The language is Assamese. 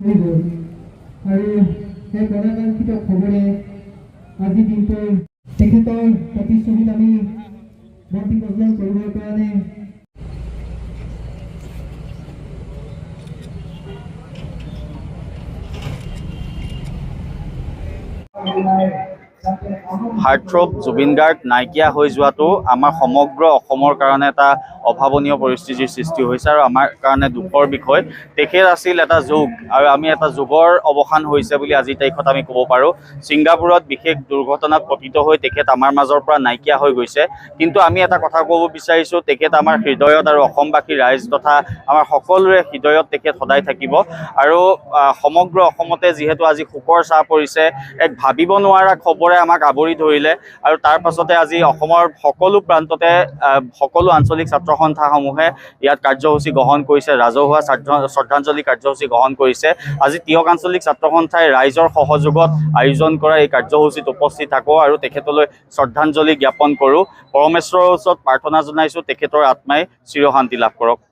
হৈ গ'ল আৰু সেই গণতান্ত্ৰিক খবৰে আজিৰ দিনটোৰ তেখেতৰ প্ৰতিচ্ছবিত আমি বন্তি প্ৰজ্বলন কৰিবৰ কাৰণে হাৰ্টথ্ৰব জুবিন গাৰ্গ নাইকিয়া হৈ যোৱাটো আমাৰ সমগ্ৰ অসমৰ কাৰণে এটা অভাৱনীয় পৰিস্থিতিৰ সৃষ্টি হৈছে আৰু আমাৰ কাৰণে দুখৰ বিষয়। তেখেত আছিল এটা যুগ আৰু আমি এটা যুগৰ অৱসান হৈছে বুলি আজিৰ তাৰিখত আমি ক'ব পাৰোঁ। ছিংগাপুৰত বিশেষ দুৰ্ঘটনাত পতিত হৈ তেখেত আমাৰ মাজৰ পৰা নাইকিয়া হৈ গৈছে, কিন্তু আমি এটা কথা ক'ব বিচাৰিছোঁ, তেখেত আমাৰ হৃদয়ত আৰু অসমবাসী ৰাইজ তথা আমাৰ সকলোৰে হৃদয়ত তেখেত সদায় থাকিব। আৰু সমগ্ৰ অসমতে যিহেতু আজি শোকৰ ছাঁ পৰিছে, এক ভাবিব নোৱাৰা খবৰে আমাক আৱৰি ধৰিলে আৰু তাৰ পাছতে আজি অসমৰ সকলো প্ৰান্ততে সকলো আঞ্চলিক ছাত্ৰ সন্থাসমূহে ইয়াত কাৰ্যসূচী গ্ৰহণ কৰিছে, ৰাজহুৱা শ্ৰদ্ধাঞ্জলি কাৰ্যসূচী গ্ৰহণ কৰিছে। আজি তিয়ক আঞ্চলিক ছাত্ৰ সন্থাই ৰাইজৰ সহযোগত আয়োজন কৰা এই কাৰ্যসূচীত উপস্থিত থাকোঁ আৰু তেখেতলৈ শ্ৰদ্ধাঞ্জলি জ্ঞাপন কৰোঁ। পৰমেশ্বৰৰ ওচৰত প্ৰাৰ্থনা জনাইছোঁ তেখেতৰ আত্মাই চিৰশান্তি লাভ কৰক।